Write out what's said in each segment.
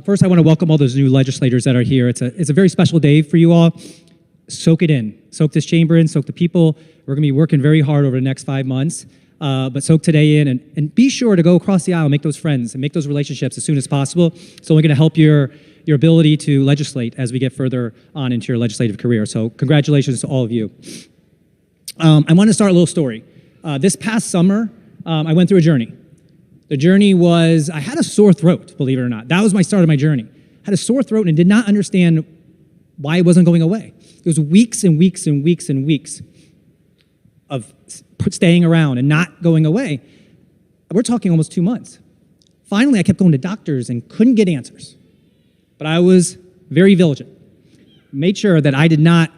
first I want to welcome all those new legislators that are here. It's a very special day for you all. Soak it in. Soak this chamber in, soak the people. We're going to be working very hard over the next 5 months. But soak today in and be sure to go across the aisle, make those friends, and make those relationships as soon as possible. It's only going to help your ability to legislate as we get further on into your legislative career. So congratulations to all of you. I want to start a little story. This past summer, I went through a journey. The journey was, I had a sore throat, believe it or not. That was my start of my journey. I had a sore throat and did not understand why it wasn't going away. It was weeks and weeks and weeks and weeks of staying around and not going away. We're talking almost 2 months. Finally, I kept going to doctors and couldn't get answers. But I was very vigilant. Made sure I did not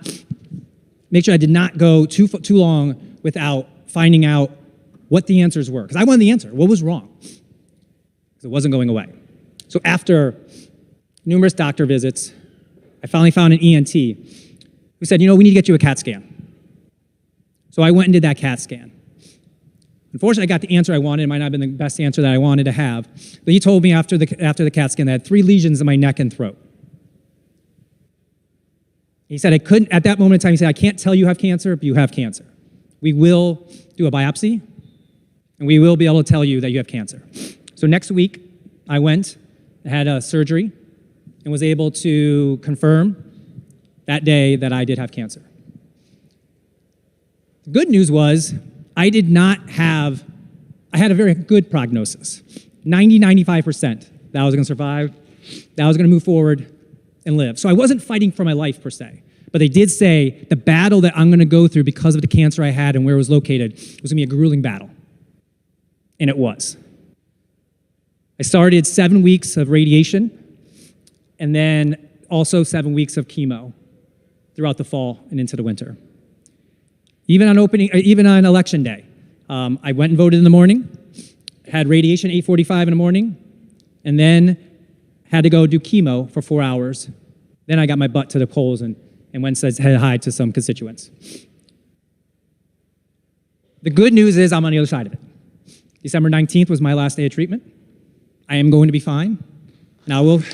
go too long without finding out what the answers were, because I wanted the answer. What was wrong? Because it wasn't going away. So after numerous doctor visits, I finally found an ENT who said, we need to get you a CAT scan. So I went and did that CAT scan. Unfortunately, I got the answer I wanted. It might not have been the best answer that I wanted to have. But he told me after the CAT scan that I had 3 lesions in my neck and throat. He said at that moment in time, he said, I can't tell you have cancer, but you have cancer. We will do a biopsy, and we will be able to tell you that you have cancer. So next week, I went, had a surgery, and was able to confirm that day that I did have cancer. The good news was I had a very good prognosis, 95% that I was going to survive, that I was going to move forward and live. So I wasn't fighting for my life per se, but they did say the battle that I'm going to go through because of the cancer I had and where it was located was going to be a grueling battle. And it was. I started 7 weeks of radiation and then also 7 weeks of chemo throughout the fall and into the winter. Even on election day, I went and voted in the morning, had radiation 8:45 in the morning, and then had to go do chemo for 4 hours. Then I got my butt to the polls and went and said hi to some constituents. The good news is I'm on the other side of it. December 19th was my last day of treatment. I am going to be fine, and I will. Okay.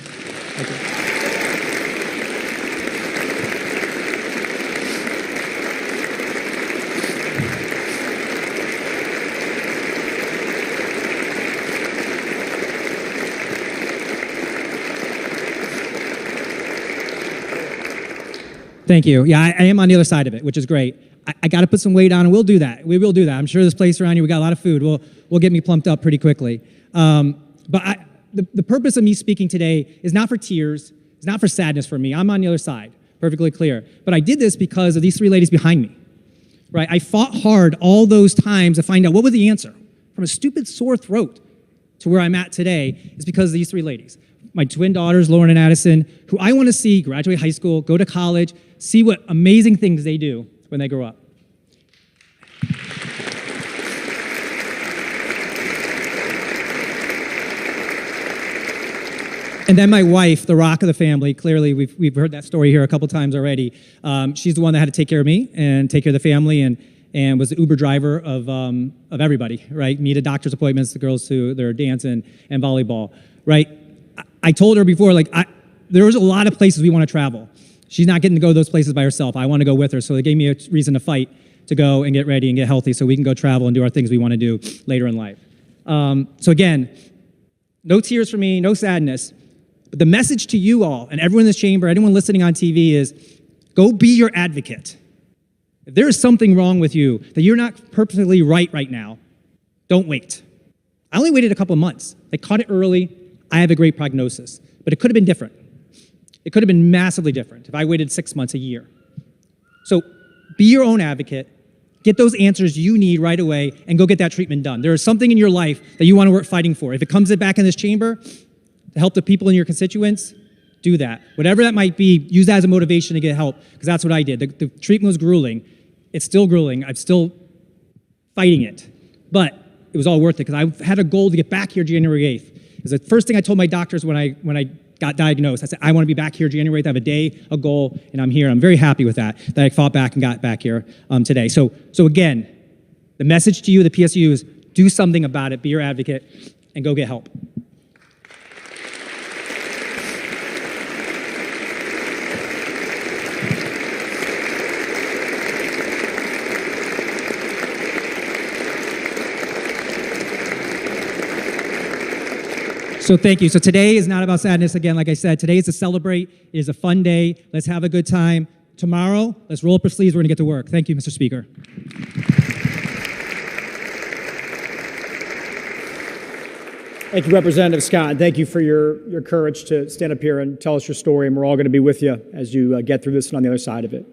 Thank you. Yeah, I am on the other side of it, which is great. I got to put some weight on, and we'll do that. We will do that. I'm sure this place around here, we got a lot of food. We'll get me plumped up pretty quickly. But the purpose of me speaking today is not for tears. It's not for sadness for me. I'm on the other side, perfectly clear. But I did this because of these 3 ladies behind me, right? I fought hard all those times to find out what was the answer. From a stupid sore throat to where I'm at today is because of these 3 ladies. My twin daughters, Lauren and Addison, who I want to see graduate high school, go to college, see what amazing things they do when they grow up. And then my wife, the rock of the family, clearly we've heard that story here a couple times already. She's the one that had to take care of me and take care of the family and was the Uber driver of everybody, right? Me to doctor's appointments, the girls to their dance and volleyball, right? I told her before, there was a lot of places we want to travel. She's not getting to go to those places by herself. I want to go with her, so they gave me a reason to fight, to go and get ready and get healthy so we can go travel and do our things we want to do later in life. So again, no tears for me, no sadness. But the message to you all, and everyone in this chamber, anyone listening on TV is, go be your advocate. If there is something wrong with you, that you're not perfectly right now, don't wait. I only waited a couple of months. I caught it early. I have a great prognosis. But it could have been different. It could have been massively different if I waited 6 months, a year. So be your own advocate. Get those answers you need right away and go get that treatment done. There is something in your life that you want to work fighting for. If it comes back in this chamber, to help the people in your constituents, do that. Whatever that might be, use that as a motivation to get help, because that's what I did. The treatment was grueling. It's still grueling. I'm still fighting it. But it was all worth it, because I had a goal to get back here January 8th. It was the first thing I told my doctors when I got diagnosed. I said, I want to be back here January 8th. I have a day, a goal, and I'm here. I'm very happy with that I fought back and got back here today. So again, the message to you, the PSU, is do something about it, be your advocate, and go get help. So thank you. So today is not about sadness. Again, like I said, today is to celebrate. It is a fun day. Let's have a good time. Tomorrow, let's roll up our sleeves. We're going to get to work. Thank you, Mr. Speaker. Thank you, Representative Scott. And thank you for your courage to stand up here and tell us your story. And we're all going to be with you as you get through this and on the other side of it.